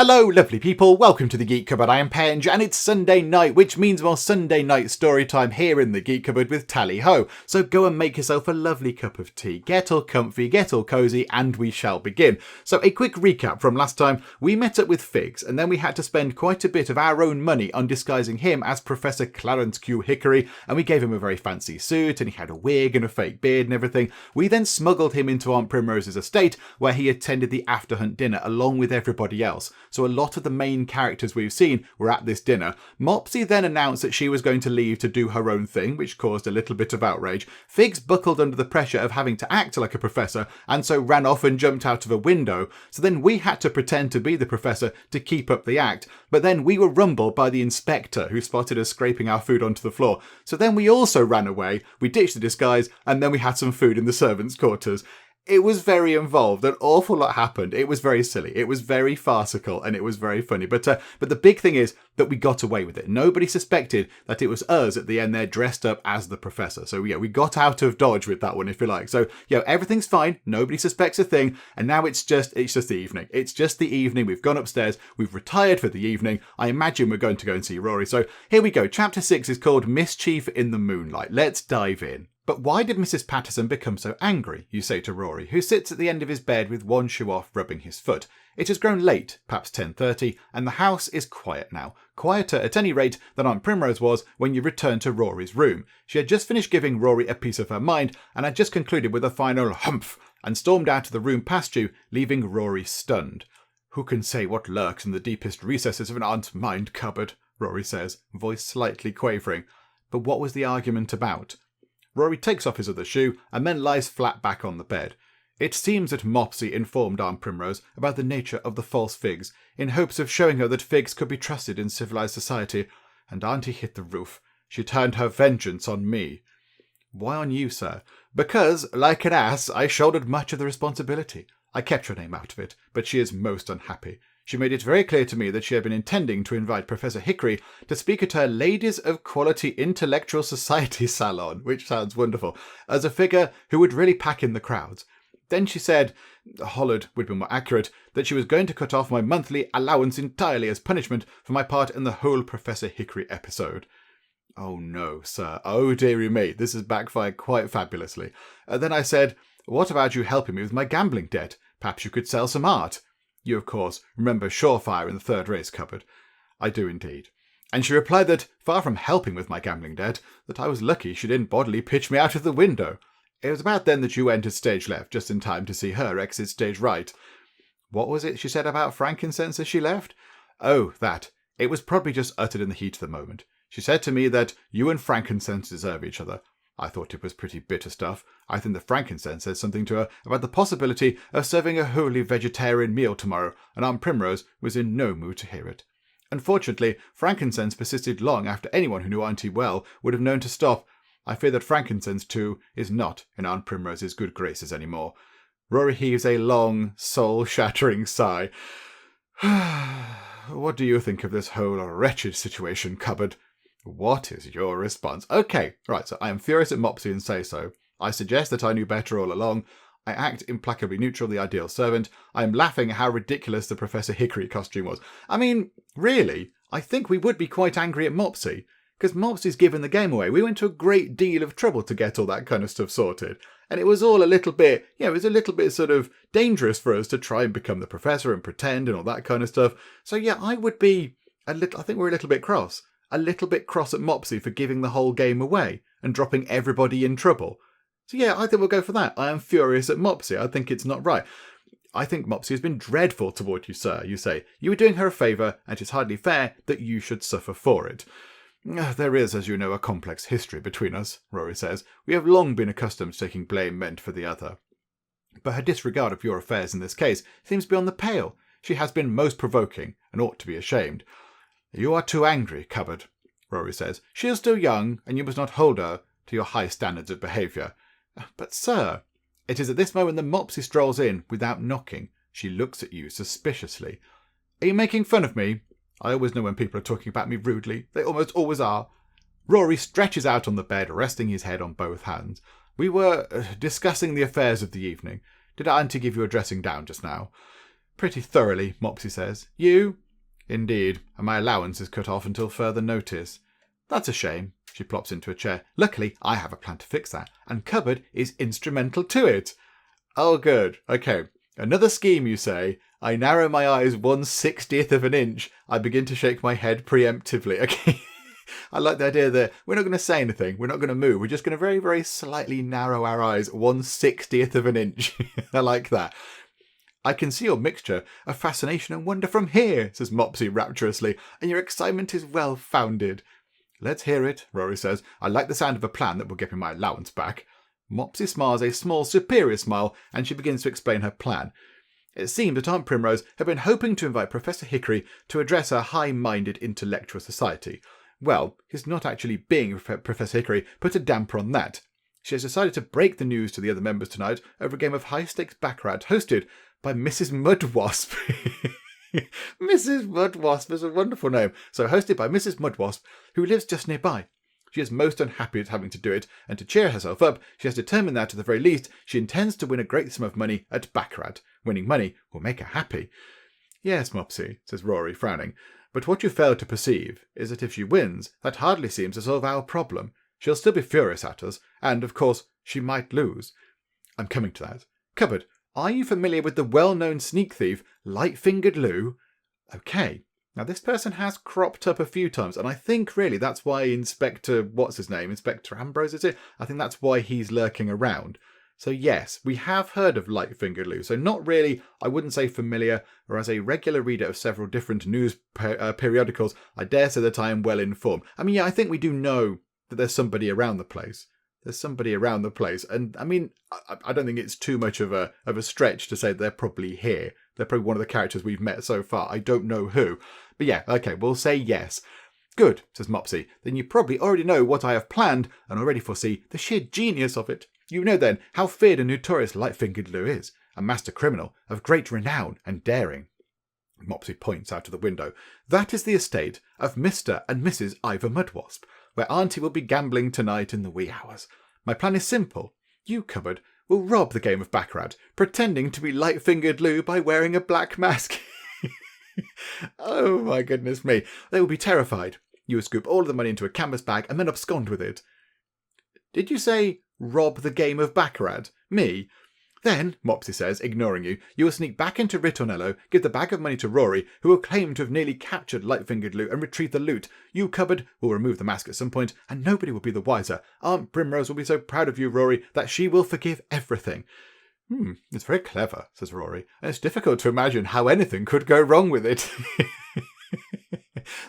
Hello lovely people, welcome to the Geek Cupboard. I am Penge and it's Sunday night, which means more Sunday night story time here in the Geek Cupboard with Tally Ho. So go and make yourself a lovely cup of tea, get all comfy, get all cozy, and we shall begin. So a quick recap from last time, we met up with Figs and then we had to spend quite a bit of our own money on disguising him as Professor Clarence Q. Hickory, and we gave him a very fancy suit and he had a wig and a fake beard and everything. We then smuggled him into Aunt Primrose's estate where he attended the after-hunt dinner along with everybody else. So a lot of the main characters we've seen were at this dinner. Mopsie then announced that she was going to leave to do her own thing, which caused a little bit of outrage. Figs buckled under the pressure of having to act like a professor and so ran off and jumped out of a window. So then we had to pretend to be the professor to keep up the act. But then we were rumbled by the inspector who spotted us scraping our food onto the floor. So then we also ran away, we ditched the disguise, and then we had some food in the servants' quarters. It was very involved. An awful lot happened. It was very silly. It was very farcical and it was very funny. But the big thing is that we got away with it. Nobody suspected that it was us at the end there dressed up as the professor. So yeah, we got out of dodge with that one, if you like. So yeah, everything's fine. Nobody suspects a thing. And now it's just the evening. It's just the evening. We've gone upstairs. We've retired for the evening. I imagine we're going to go and see Rory. So here we go. Chapter 6 is called Mischief in the Moonlight. Let's dive in. But why did Mrs. Patterson become so angry, you say to Rory, who sits at the end of his bed with one shoe off, rubbing his foot. It has grown late, perhaps 10:30, and the house is quiet now. Quieter, at any rate, than Aunt Primrose was when you returned to Rory's room. She had just finished giving Rory a piece of her mind, and had just concluded with a final humph, and stormed out of the room past you, leaving Rory stunned. Who can say what lurks in the deepest recesses of an aunt's mind cupboard, Rory says, voice slightly quavering. But what was the argument about? Rory takes off his other shoe and then lies flat back on the bed. It seems that Mopsie informed Aunt Primrose about the nature of the false Figs, in hopes of showing her that Figs could be trusted in civilized society, and Auntie hit the roof. She turned her vengeance on me. Why on you, sir? Because, like an ass, I shouldered much of the responsibility. I kept her name out of it, but she is most unhappy. She made it very clear to me that she had been intending to invite Professor Hickory to speak at her Ladies of Quality Intellectual Society salon, which sounds wonderful, as a figure who would really pack in the crowds. Then she said, hollered would be more accurate, that she was going to cut off my monthly allowance entirely as punishment for my part in the whole Professor Hickory episode. Oh no, sir. Oh dearie me, this has backfired quite fabulously. Then I said, what about you helping me with my gambling debt? Perhaps you could sell some art. You, of course, remember Surefire in the third race cupboard. I do indeed. And she replied that, far from helping with my gambling debt, that I was lucky she didn't bodily pitch me out of the window. It was about then that you entered stage left, just in time to see her exit stage right. What was it she said about frankincense as she left? Oh, that. It was probably just uttered in the heat of the moment. She said to me that you and frankincense deserve each other. I thought it was pretty bitter stuff. I think the frankincense said something to her about the possibility of serving a wholly vegetarian meal tomorrow, and Aunt Primrose was in no mood to hear it. Unfortunately, frankincense persisted long after anyone who knew Auntie well would have known to stop. I fear that frankincense, too, is not in Aunt Primrose's good graces any more. Rory heaves a long, soul-shattering sigh. What do you think of this whole wretched situation, cupboard? What is your response? Okay, right, so I am furious at Mopsie and say so. I suggest that I knew better all along. I act implacably neutral, the ideal servant. I am laughing at how ridiculous the Professor Hickory costume was. I mean, really, I think we would be quite angry at Mopsie, because Mopsie's given the game away. We went to a great deal of trouble to get all that kind of stuff sorted. And it was all a little bit, it was a little bit sort of dangerous for us to try and become the professor and pretend and all that kind of stuff. So yeah, I would be I think we're a little bit cross. A little bit cross at Mopsie for giving the whole game away and dropping everybody in trouble. So yeah, I think we'll go for that. I am furious at Mopsie. I think it's not right. I think Mopsie has been dreadful toward you, sir, you say. You were doing her a favour, and it's hardly fair that you should suffer for it. There is, as you know, a complex history between us, Rory says. We have long been accustomed to taking blame meant for the other. But her disregard of your affairs in this case seems beyond the pale. She has been most provoking, and ought to be ashamed. You are too angry, cupboard, Rory says. She is still young, and you must not hold her to your high standards of behaviour. But, sir, it is at this moment that Mopsie strolls in without knocking. She looks at you suspiciously. Are you making fun of me? I always know when people are talking about me rudely. They almost always are. Rory stretches out on the bed, resting his head on both hands. We were discussing the affairs of the evening. Did Auntie give you a dressing down just now? Pretty thoroughly, Mopsie says. You? Indeed, and my allowance is cut off until further notice. That's a shame. She plops into a chair. Luckily, I have a plan to fix that, and Cupboard is instrumental to it. Oh, good. Okay. Another scheme, you say. I narrow my eyes 1/60th of an inch. I begin to shake my head preemptively. Okay. I like the idea that we're not going to say anything. We're not going to move. We're just going to very, very slightly narrow our eyes 1/60th of an inch. I like that. I can see your mixture of fascination and wonder from here, says Mopsie rapturously, and your excitement is well founded. Let's hear it, Rory says. I like the sound of a plan that will get me my allowance back. Mopsie smiles a small, superior smile, and she begins to explain her plan. It seemed that Aunt Primrose had been hoping to invite Professor Hickory to address her high-minded intellectual society. Well, his not actually being Professor Hickory put a damper on that. She has decided to break the news to the other members tonight over a game of high-stakes baccarat hosted by Mrs. Mudwasp. Mrs. Mudwasp is a wonderful name. So hosted by Mrs. Mudwasp, who lives just nearby. She is most unhappy at having to do it, and to cheer herself up, she has determined that, at the very least, she intends to win a great sum of money at baccarat. Winning money will make her happy. Yes, Mopsie, says Rory, frowning, but what you fail to perceive is that if she wins, that hardly seems to solve our problem. She'll still be furious at us, and, of course, she might lose. I'm coming to that. Cupboard, are you familiar with the well-known sneak thief, Light-Fingered Lou? Okay. Now, this person has cropped up a few times, and I think, really, that's why Inspector Ambrose, is it? I think that's why he's lurking around. So, yes, we have heard of Light-Fingered Lou. So, not really, I wouldn't say familiar, or as a regular reader of several different news periodicals, I dare say that I am well informed. I mean, yeah, I think we do know that there's somebody around the place. And I mean, I don't think it's too much of a stretch to say they're probably here. They're probably one of the characters we've met so far. I don't know who. But yeah, okay, we'll say yes. Good, says Mopsie. Then you probably already know what I have planned and already foresee the sheer genius of it. You know then how feared and notorious Light-Fingered Lou is, a master criminal of great renown and daring. Mopsie points out of the window. That is the estate of Mr. and Mrs. Ivor Mudwasp, where Auntie will be gambling tonight in the wee hours. My plan is simple. You, Cupboard, will rob the game of baccarat, pretending to be Light-Fingered Lou by wearing a black mask. Oh, my goodness me. They will be terrified. You will scoop all of the money into a canvas bag and then abscond with it. Did you say rob the game of baccarat? Me? Then, Mopsie says, ignoring you, you will sneak back into Ritornello, give the bag of money to Rory, who will claim to have nearly captured Light-Fingered Lou, and retrieve the loot. You, Cupboard, will remove the mask at some point, and nobody will be the wiser. Aunt Primrose will be so proud of you, Rory, that she will forgive everything. It's very clever, says Rory, and it's difficult to imagine how anything could go wrong with it.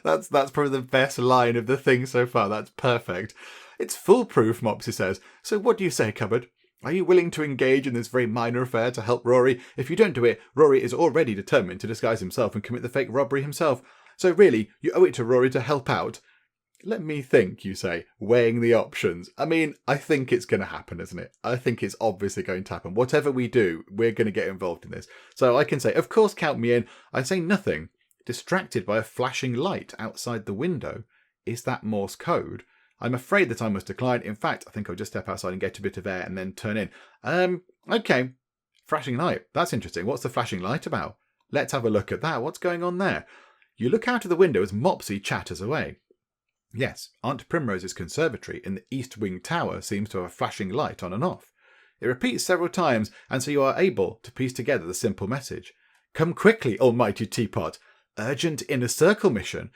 That's probably the best line of the thing so far. That's perfect. It's foolproof, Mopsie says. So what do you say, Cupboard? Are you willing to engage in this very minor affair to help Rory? If you don't do it, Rory is already determined to disguise himself and commit the fake robbery himself. So really, you owe it to Rory to help out. Let me think, you say, weighing the options. I mean, I think it's going to happen, isn't it? I think it's obviously going to happen. Whatever we do, we're going to get involved in this. So I can say, of course, count me in. I say nothing. Distracted by a flashing light outside the window. Is that Morse code? I'm afraid that I must decline. In fact, I think I'll just step outside and get a bit of air and then turn in. Okay. Flashing light. That's interesting. What's the flashing light about? Let's have a look at that. What's going on there? You look out of the window as Mopsie chatters away. Yes, Aunt Primrose's conservatory in the East Wing Tower seems to have a flashing light on and off. It repeats several times, and so you are able to piece together the simple message. Come quickly, almighty teapot. Urgent inner circle mission.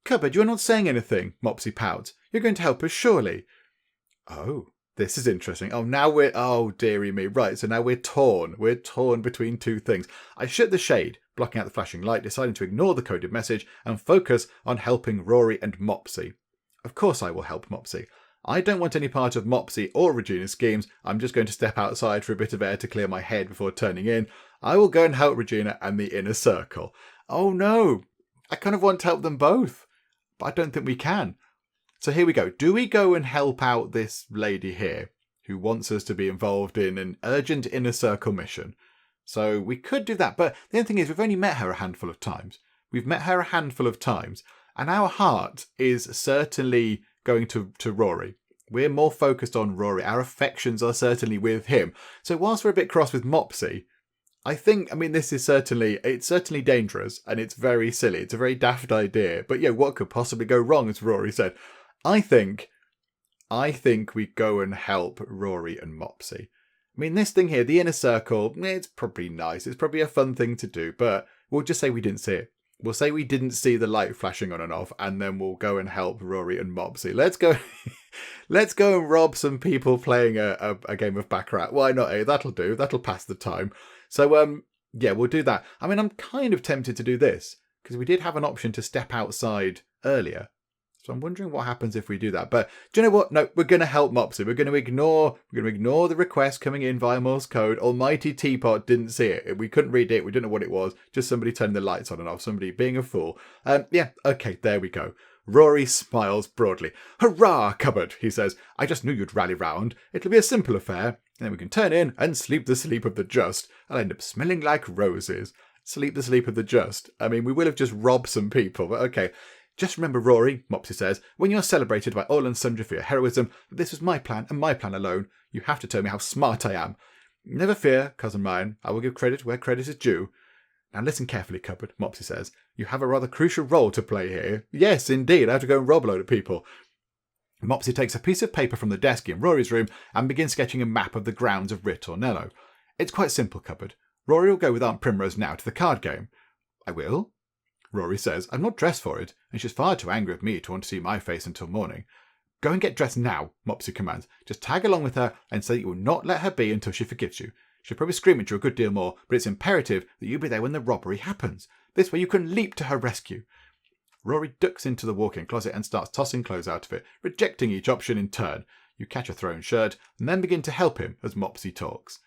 Cupboard, you're not saying anything, Mopsie pouts. You're going to help us, surely. Oh, this is interesting. Oh, dearie me. Right, so now we're torn. We're torn between two things. I shut the shade, blocking out the flashing light, deciding to ignore the coded message and focus on helping Rory and Mopsie. Of course I will help Mopsie. I don't want any part of Mopsie or Regina's schemes. I'm just going to step outside for a bit of air to clear my head before turning in. I will go and help Regina and the inner circle. Oh no, I kind of want to help them both, but I don't think we can. So here we go. Do we go and help out this lady here who wants us to be involved in an urgent inner circle mission? So we could do that, but the only thing is we've only met her a handful of times. And our heart is certainly going to Rory. We're more focused on Rory. Our affections are certainly with him. So whilst we're a bit cross with Mopsie, I think, I mean, it's certainly dangerous and it's very silly. It's a very daft idea. But yeah, what could possibly go wrong, as Rory said? I think we go and help Rory and Mopsie. I mean, this thing here, the inner circle, it's probably nice. It's probably a fun thing to do, but we'll just say we didn't see it. We'll say we didn't see the light flashing on and off, and then we'll go and help Rory and Mopsie. Let's go and rob some people playing a game of Baccarat. Why not, eh? That'll do. That'll pass the time. So, yeah, we'll do that. I mean, I'm kind of tempted to do this, because we did have an option to step outside earlier. So I'm wondering what happens if we do that. But do you know what? No, we're going to help Mopsie. We're going to ignore the request coming in via Morse code. Almighty Teapot didn't see it. We couldn't read it. We didn't know what it was. Just somebody turning the lights on and off. Somebody being a fool. Yeah, okay, there we go. Rory smiles broadly. Hurrah, cupboard, he says. I just knew you'd rally round. It'll be a simple affair. And then we can turn in and sleep the sleep of the just. I'll end up smelling like roses. Sleep the sleep of the just. I mean, we will have just robbed some people, but okay. Just remember, Rory, Mopsie says, when you're celebrated by all and sundry for your heroism, that this was my plan and my plan alone. You have to tell me how smart I am. Never fear, cousin mine. I will give credit where credit is due. Now listen carefully, cupboard, Mopsie says. You have a rather crucial role to play here. Yes, indeed, I have to go and rob a load of people. Mopsie takes a piece of paper from the desk in Rory's room and begins sketching a map of the grounds of Ritornello. It's quite simple, cupboard. Rory will go with Aunt Primrose now to the card game. I will? Rory says, I'm not dressed for it, and she's far too angry with me to want to see my face until morning. Go and get dressed now, Mopsie commands. Just tag along with her and say that you will not let her be until she forgives you. She'll probably scream at you a good deal more, but it's imperative that you be there when the robbery happens. This way you can leap to her rescue. Rory ducks into the walk-in closet and starts tossing clothes out of it, rejecting each option in turn. You catch a thrown shirt and then begin to help him as Mopsie talks.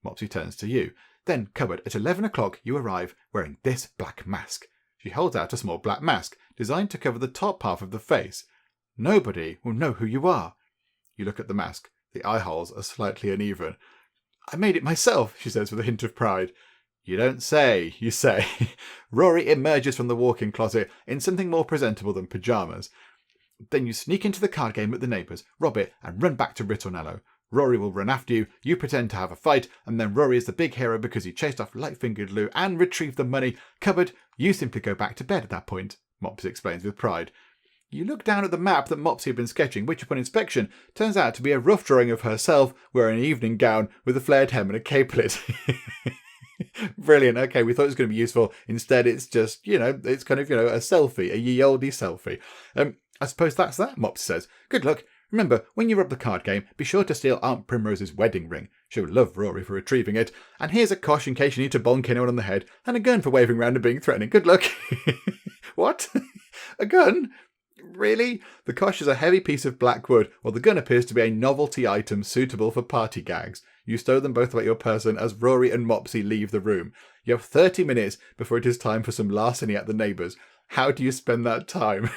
Mopsie turns to you. Then, cupboard, at 11 o'clock you arrive wearing this black mask. She holds out a small black mask, designed to cover the top half of the face. Nobody will know who you are. You look at the mask. The eye holes are slightly uneven. I made it myself, she says with a hint of pride. You don't say, you say. Rory emerges from the walk-in closet in something more presentable than pyjamas. Then you sneak into the card game at the neighbours, rob it, and run back to Ritornello. Rory will run after you, you pretend to have a fight, and then Rory is the big hero because he chased off light-fingered Lou and retrieved the money. Cupboard, you simply go back to bed at that point, Mopsie explains with pride. You look down at the map that Mopsie had been sketching, which upon inspection turns out to be a rough drawing of herself wearing an evening gown with a flared hem and a capelet. Brilliant. Okay, we thought it was going to be useful. Instead, it's just, it's kind of, a selfie, a ye olde selfie. I suppose that's that, Mopsie says. Good luck. Remember, when you rob the card game, be sure to steal Aunt Primrose's wedding ring. She'll love Rory for retrieving it. And here's a kosh in case you need to bonk anyone on the head, and a gun for waving round and being threatening. Good luck. What? A gun? Really? The kosh is a heavy piece of black wood, while the gun appears to be a novelty item suitable for party gags. You stow them both about your person as Rory and Mopsie leave the room. You have 30 minutes before it is time for some larceny at the neighbours. How do you spend that time?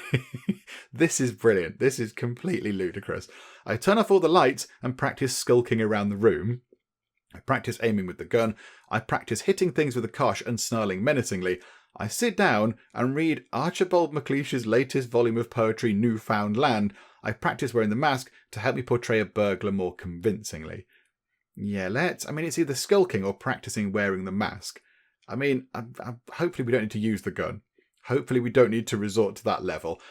This is brilliant. This is completely ludicrous. I turn off all the lights and practice skulking around the room. I practice aiming with the gun. I practice hitting things with the kosh and snarling menacingly. I sit down and read Archibald MacLeish's latest volume of poetry, Newfound Land. I practice wearing the mask to help me portray a burglar more convincingly. Yeah, it's either skulking or practicing wearing the mask. Hopefully we don't need to use the gun. Hopefully we don't need to resort to that level.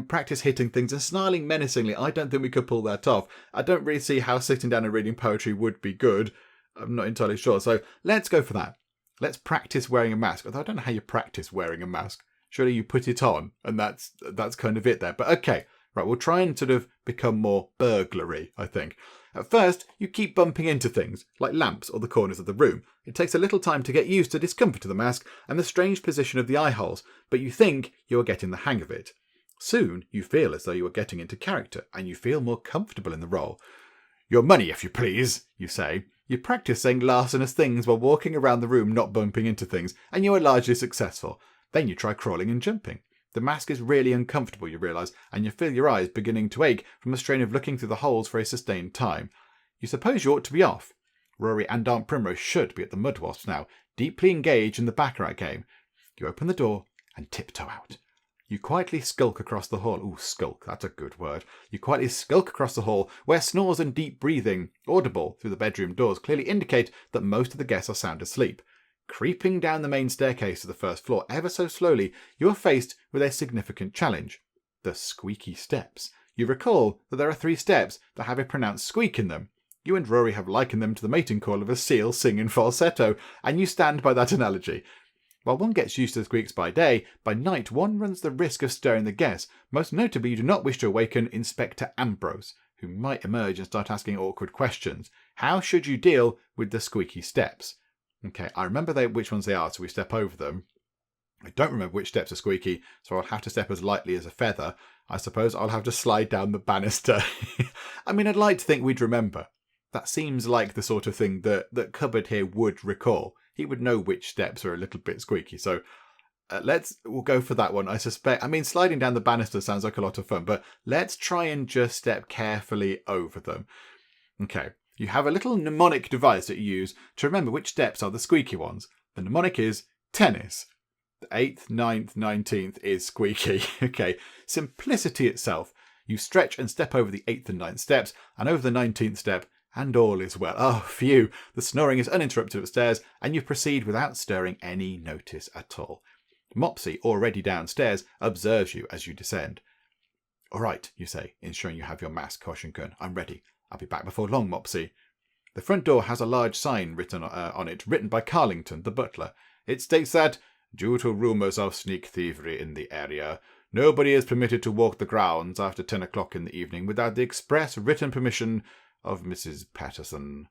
Practice hitting things and snarling menacingly. I don't think we could pull that off. I don't really see how sitting down and reading poetry would be good. I'm not entirely sure. So let's go for that. Let's practice wearing a mask. Although I don't know how you practice wearing a mask. Surely you put it on and that's kind of it there. But okay, right, we'll try and sort of become more burglary, I think. At first, you keep bumping into things, like lamps or the corners of the room. It takes a little time to get used to the discomfort of the mask and the strange position of the eye holes, but you think you are getting the hang of it. Soon, you feel as though you are getting into character, and you feel more comfortable in the role. Your money, if you please, you say. You practice saying larcenous things while walking around the room not bumping into things, and you are largely successful. Then you try crawling and jumping. The mask is really uncomfortable, you realise, and you feel your eyes beginning to ache from the strain of looking through the holes for a sustained time. You suppose you ought to be off. Rory and Aunt Primrose should be at the Mud Wasps now, deeply engaged in the Baccarat game. You open the door and tiptoe out. You quietly skulk across the hall. Ooh, skulk, that's a good word. You quietly skulk across the hall, where snores and deep breathing, audible through the bedroom doors, clearly indicate that most of the guests are sound asleep. Creeping down the main staircase to the first floor ever so slowly, you are faced with a significant challenge. The Squeaky Steps. You recall that there are 3 steps that have a pronounced squeak in them. You and Rory have likened them to the mating call of a seal singing falsetto, and you stand by that analogy. While one gets used to the squeaks by day, by night one runs the risk of stirring the guests. Most notably, you do not wish to awaken Inspector Ambrose, who might emerge and start asking awkward questions. How should you deal with the Squeaky Steps? Okay, I remember which ones they are, so we step over them. I don't remember which steps are squeaky, so I'll have to step as lightly as a feather. I suppose I'll have to slide down the banister. I mean, I'd like to think we'd remember. That seems like the sort of thing that Cupboard here would recall. He would know which steps are a little bit squeaky, so we'll go for that one. I suspect, I mean, sliding down the banister sounds like a lot of fun, but let's try and just step carefully over them. Okay, you have a little mnemonic device that you use to remember which steps are the squeaky ones. The mnemonic is tennis. The 8th, 9th, 19th is squeaky. Okay, simplicity itself. You stretch and step over the 8th and 9th steps, and over the 19th step, and all is well. Oh, phew. The snoring is uninterrupted upstairs, and you proceed without stirring any notice at all. Mopsie, already downstairs, observes you as you descend. All right, you say, ensuring you have your mask, caution gun. I'm ready. I'll be back before long, Mopsie. The front door has a large sign written on it, written by Carlington, the butler. It states that, due to rumours of sneak thievery in the area, nobody is permitted to walk the grounds after 10 o'clock in the evening without the express written permission of Mrs. Patterson.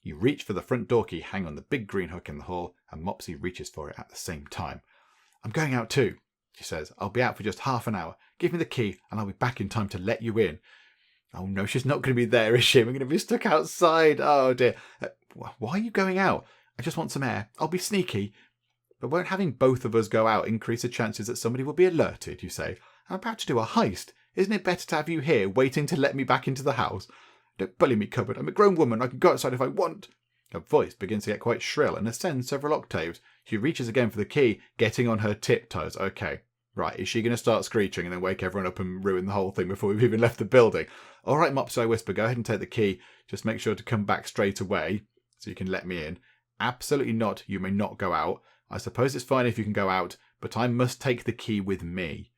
You reach for the front door key, hang on the big green hook in the hall, and Mopsie reaches for it at the same time. I'm going out too, she says. I'll be out for just half an hour. Give me the key and I'll be back in time to let you in. Oh no, she's not going to be there, is she? We're going to be stuck outside. Oh dear. Why are you going out? I just want some air. I'll be sneaky. But won't having both of us go out increase the chances that somebody will be alerted, you say? I'm about to do a heist. Isn't it better to have you here waiting to let me back into the house? Don't bully me, Cupboard. I'm a grown woman. I can go outside if I want. Her voice begins to get quite shrill and ascends several octaves. She reaches again for the key, getting on her tiptoes. Okay, right. Is she going to start screeching and then wake everyone up and ruin the whole thing before we've even left the building? All right, Mopsie, I whisper. Go ahead and take the key. Just make sure to come back straight away so you can let me in. Absolutely not. You may not go out. I suppose it's fine if you can go out, but I must take the key with me.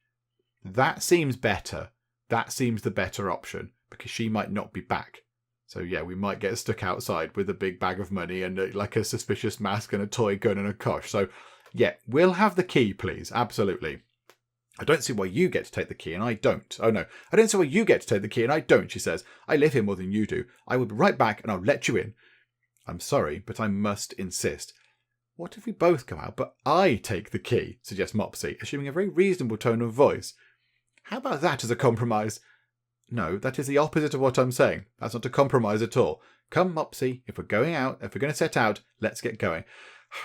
That seems better. That seems the better option, because she might not be back. So yeah, we might get stuck outside with a big bag of money and like a suspicious mask and a toy gun and a kosh. So yeah, we'll have the key, please. Absolutely. I don't see why you get to take the key and I don't. Oh no, I don't see why you get to take the key and I don't, she says. I live here more than you do. I will be right back and I'll let you in. I'm sorry, but I must insist. What if we both go out, but I take the key, suggests Mopsie, assuming a very reasonable tone of voice. How about that as a compromise? No, that is the opposite of what I'm saying. That's not a compromise at all. Come, Mopsie, if we're going out, if we're going to set out, let's get going.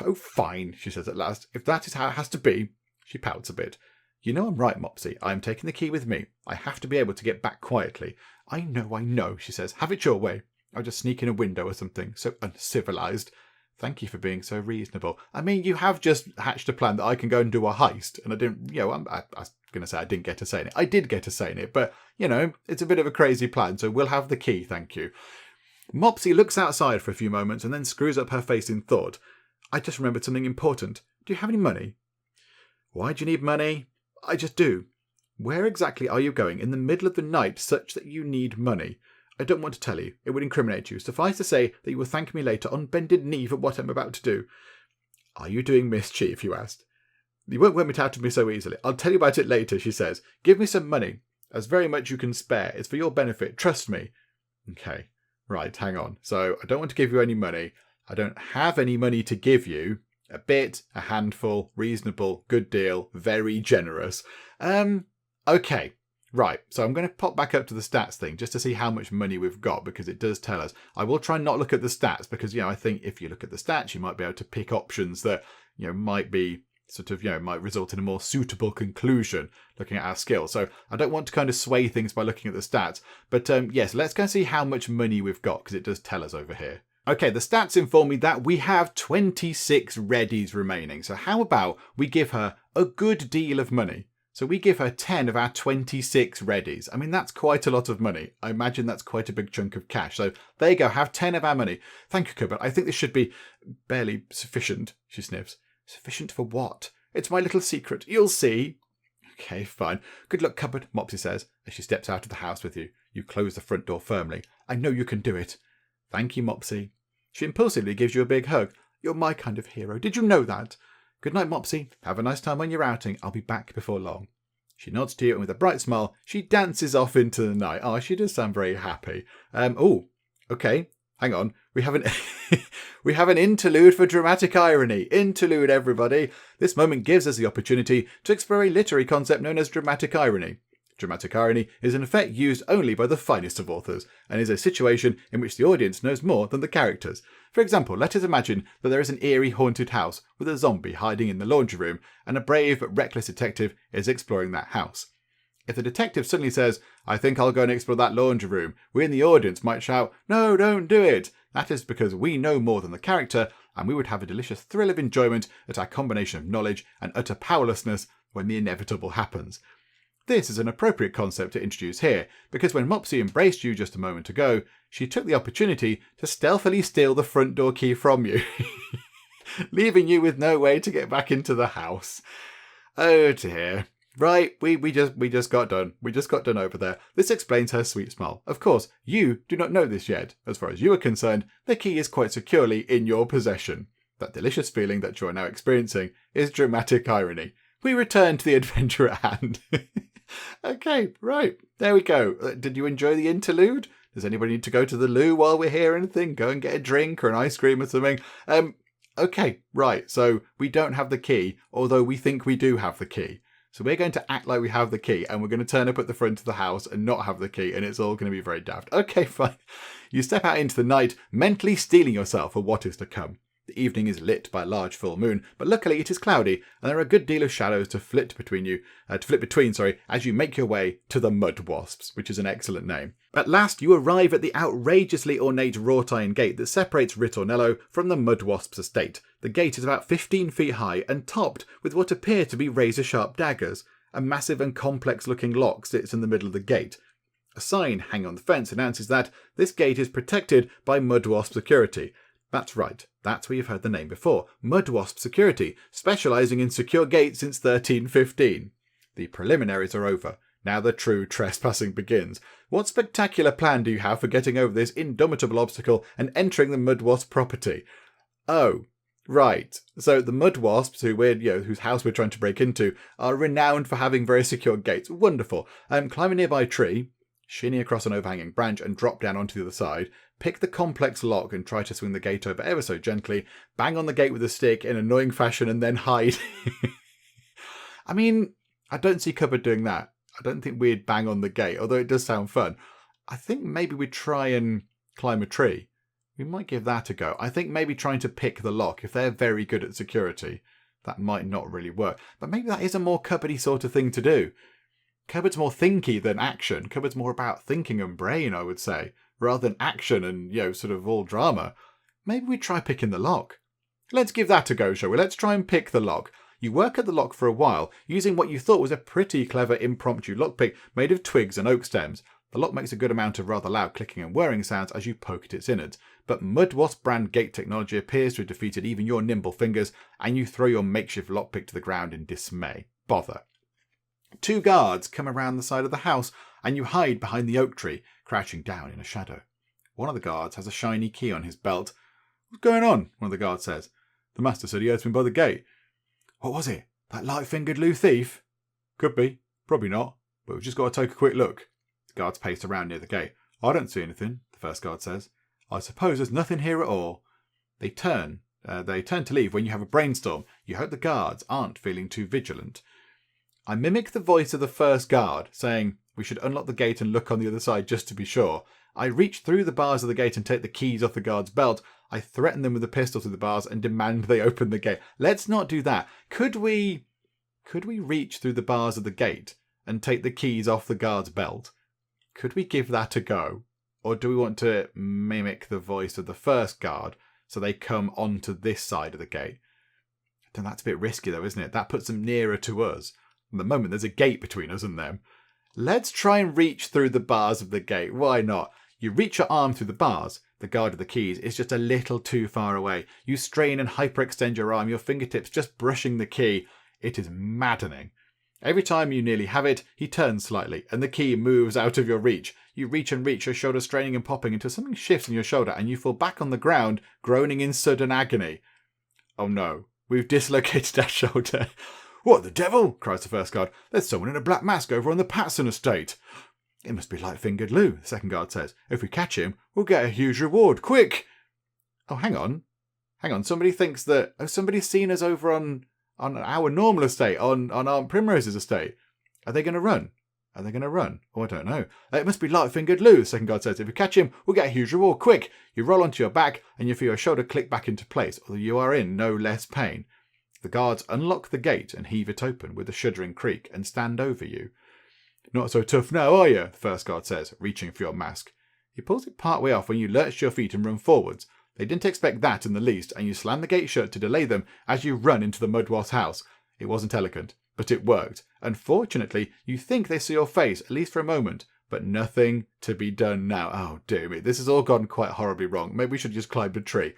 Oh, fine, she says at last. If that is how it has to be. She pouts a bit. You know I'm right, Mopsie. I am taking the key with me. I have to be able to get back quietly. I know, she says. Have it your way. I'll just sneak in a window or something. So uncivilized. Thank you for being so reasonable. I mean, you have just hatched a plan that I can go and do a heist. And I didn't, I was going to say I didn't get a say in it. I did get a say in it. But, it's a bit of a crazy plan. So we'll have the key, thank you. Mopsie looks outside for a few moments and then screws up her face in thought. I just remembered something important. Do you have any money? Why do you need money? I just do. Where exactly are you going in the middle of the night such that you need money? I don't want to tell you. It would incriminate you. Suffice to say that you will thank me later on bended knee for what I'm about to do. Are you doing mischief, you asked. You won't worm it out of me so easily. I'll tell you about it later, she says. Give me some money. As very much you can spare. It's for your benefit. Trust me. Okay. Right, hang on. So I don't want to give you any money. I don't have any money to give you. A bit, a handful, reasonable, good deal, very generous. Okay. Right, so I'm going to pop back up to the stats thing just to see how much money we've got because it does tell us. I will try and not look at the stats because, I think if you look at the stats, you might be able to pick options that, might be sort of, might result in a more suitable conclusion looking at our skill. So I don't want to kind of sway things by looking at the stats. But yes, let's go and see how much money we've got because it does tell us over here. Okay, the stats inform me that we have 26 readies remaining. So how about we give her a good deal of money? So we give her 10 of our 26 readies. I mean, that's quite a lot of money. I imagine that's quite a big chunk of cash. So there you go, have 10 of our money. Thank you, cupboard. I think this should be barely sufficient, she sniffs. Sufficient for what? It's my little secret. You'll see. Okay, fine. Good luck, cupboard, Mopsie says, as she steps out of the house with you. You close the front door firmly. I know you can do it. Thank you, Mopsie. She impulsively gives you a big hug. You're my kind of hero. Did you know that? Good night, Mopsie. Have a nice time on your outing. I'll be back before long. She nods to you, and with a bright smile, she dances off into the night. Oh, she does sound very happy. Okay. Hang on. We have an interlude for dramatic irony. Interlude, everybody. This moment gives us the opportunity to explore a literary concept known as dramatic irony. Dramatic irony is an effect used only by the finest of authors, and is a situation in which the audience knows more than the characters. For example, let us imagine that there is an eerie haunted house with a zombie hiding in the laundry room, and a brave but reckless detective is exploring that house. If the detective suddenly says, I think I'll go and explore that laundry room, we in the audience might shout, no, don't do it. That is because we know more than the character, and we would have a delicious thrill of enjoyment at our combination of knowledge and utter powerlessness when the inevitable happens. This is an appropriate concept to introduce here, because when Mopsie embraced you just a moment ago, she took the opportunity to stealthily steal the front door key from you, leaving you with no way to get back into the house. Oh dear. Right, we just got done. We just got done over there. This explains her sweet smile. Of course, you do not know this yet. As far as you are concerned, the key is quite securely in your possession. That delicious feeling that you are now experiencing is dramatic irony. We return to the adventure at hand. Okay, right. There we go. Did you enjoy the interlude? Does anybody need to go to the loo while we're here or anything? Go and get a drink or an ice cream or something? Okay, right. So we don't have the key, although we think we do have the key. So we're going to act like we have the key, and we're going to turn up at the front of the house and not have the key, and it's all going to be very daft. Okay, fine. You step out into the night, mentally steeling yourself for what is to come. The evening is lit by a large full moon, but luckily it is cloudy, and there are a good deal of shadows to flit between, as you make your way to the Mud Wasps, which is an excellent name. At last, you arrive at the outrageously ornate wrought iron gate that separates Ritornello from the Mud Wasp's estate. The gate is about 15 feet high and topped with what appear to be razor-sharp daggers. A massive and complex-looking lock sits in the middle of the gate. A sign hanging on the fence announces that this gate is protected by Mud Wasp Security. That's right, that's where you've heard the name before. Mud Wasp Security, specialising in secure gates since 1315. The preliminaries are over. Now the true trespassing begins. What spectacular plan do you have for getting over this indomitable obstacle and entering the Mud Wasp property? Oh, right. So the Mud Wasps, whose house we're trying to break into, are renowned for having very secure gates. Wonderful. Climb a nearby tree, shinny across an overhanging branch and drop down onto the other side. Pick the complex lock and try to swing the gate over ever so gently. Bang on the gate with a stick in annoying fashion and then hide. I mean, I don't see Cupboard doing that. I don't think we'd bang on the gate, although it does sound fun. I think maybe we'd try and climb a tree. We might give that a go. I think maybe trying to pick the lock, if they're very good at security, that might not really work. But maybe that is a more Cupboardy sort of thing to do. Cupboard's more thinky than action. Cupboard's more about thinking and brain, I would say, rather than action and, sort of all drama. Maybe we try picking the lock. Let's give that a go, shall we? Let's try and pick the lock. You work at the lock for a while, using what you thought was a pretty clever impromptu lockpick made of twigs and oak stems. The lock makes a good amount of rather loud clicking and whirring sounds as you poke at its innards, but Mud Wasp brand gate technology appears to have defeated even your nimble fingers, and you throw your makeshift lockpick to the ground in dismay. Bother. 2 guards come around the side of the house, and you hide behind the oak tree, crouching down in a shadow. One of the guards has a shiny key on his belt. What's going on? One of the guards says. The master said he heard me by the gate. What was it? That light-fingered Lou thief? Could be. Probably not. But we've just got to take a quick look. The guards pace around near the gate. I don't see anything, the first guard says. I suppose there's nothing here at all. They turn to leave when you have a brainstorm. You hope the guards aren't feeling too vigilant. I mimic the voice of the first guard, saying, we should unlock the gate and look on the other side just to be sure. I reach through the bars of the gate and take the keys off the guard's belt. I threaten them with a pistol through the bars and demand they open the gate. Let's not do that. Could we reach through the bars of the gate and take the keys off the guard's belt? Could we give that a go? Or do we want to mimic the voice of the first guard so they come onto this side of the gate? I think that's a bit risky though, isn't it? That puts them nearer to us. At the moment, there's a gate between us and them. Let's try and reach through the bars of the gate. Why not? You reach your arm through the bars. The guard of the keys is just a little too far away. You strain and hyperextend your arm, your fingertips just brushing the key. It is maddening. Every time you nearly have it, he turns slightly, and the key moves out of your reach. You reach and reach, your shoulder straining and popping until something shifts in your shoulder, and you fall back on the ground, groaning in sudden agony. Oh no, we've dislocated our shoulder. What the devil? Cries the first guard. There's someone in a black mask over on the Patson estate. It must be Light-Fingered Lou, the second guard says. If we catch him, we'll get a huge reward. Quick! Oh, hang on. Somebody thinks that... Oh, somebody's seen us over on our normal estate, on Aunt Primrose's estate. Are they going to run? Oh, I don't know. It must be Light-Fingered Lou, the second guard says. If we catch him, we'll get a huge reward. Quick! You roll onto your back, and you feel your shoulder click back into place, although you are in no less pain. The guards unlock the gate and heave it open with a shuddering creak and stand over you. Not so tough now, are you? The first guard says, reaching for your mask. He pulls it part way off when you lurch to your feet and run forwards. They didn't expect that in the least, and you slam the gate shut to delay them as you run into the Mudwasp's house. It wasn't elegant, but it worked. Unfortunately, you think they see your face, at least for a moment, but nothing to be done now. Oh, dear me, this has all gone quite horribly wrong. Maybe we should just climb a tree.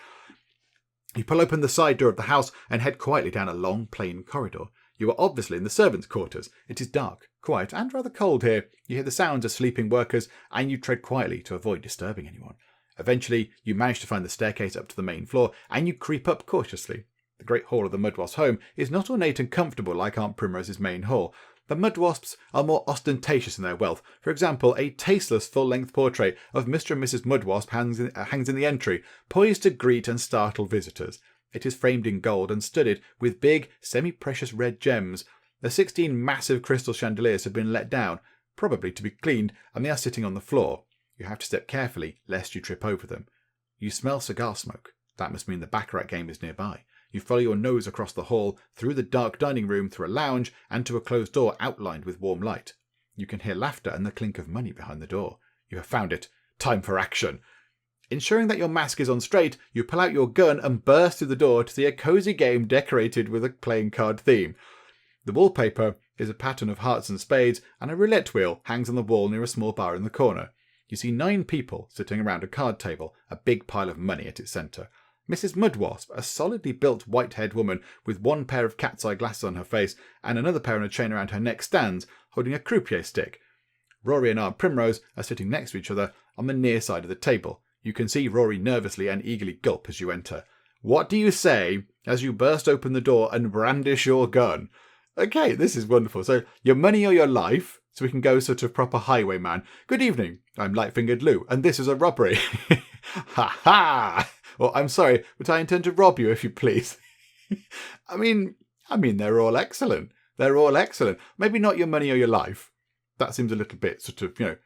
You pull open the side door of the house and head quietly down a long, plain corridor. You are obviously in the servants' quarters. It is dark, quiet, and rather cold here. You hear the sounds of sleeping workers, and you tread quietly to avoid disturbing anyone. Eventually, you manage to find the staircase up to the main floor, and you creep up cautiously. The great hall of the Mudwasp's home is not ornate and comfortable like Aunt Primrose's main hall. The Mudwasps are more ostentatious in their wealth. For example, a tasteless full-length portrait of Mr. and Mrs. Mudwasp hangs in the entry, poised to greet and startle visitors. It is framed in gold and studded with big, semi-precious red gems. The 16 massive crystal chandeliers have been let down, probably to be cleaned, and they are sitting on the floor. You have to step carefully, lest you trip over them. You smell cigar smoke. That must mean the baccarat game is nearby. You follow your nose across the hall, through the dark dining room, through a lounge, and to a closed door outlined with warm light. You can hear laughter and the clink of money behind the door. You have found it. Time for action. Ensuring that your mask is on straight, you pull out your gun and burst through the door to see a cosy game decorated with a playing card theme. The wallpaper is a pattern of hearts and spades, and a roulette wheel hangs on the wall near a small bar in the corner. You see 9 people sitting around a card table, a big pile of money at its centre. Mrs. Mudwasp, a solidly built white-haired woman with one pair of cat's eye glasses on her face and another pair on a chain around her neck, stands, holding a croupier stick. Rory and Aunt Primrose are sitting next to each other on the near side of the table. You can see Rory nervously and eagerly gulp as you enter. What do you say as you burst open the door and brandish your gun? Okay, this is wonderful. So, your money or your life, so we can go sort of proper highwayman. Good evening, I'm Light-Fingered Lou, and this is a robbery. Ha ha! Well, I'm sorry, but I intend to rob you, if you please. I mean, they're all excellent. Maybe not your money or your life. That seems a little bit sort of,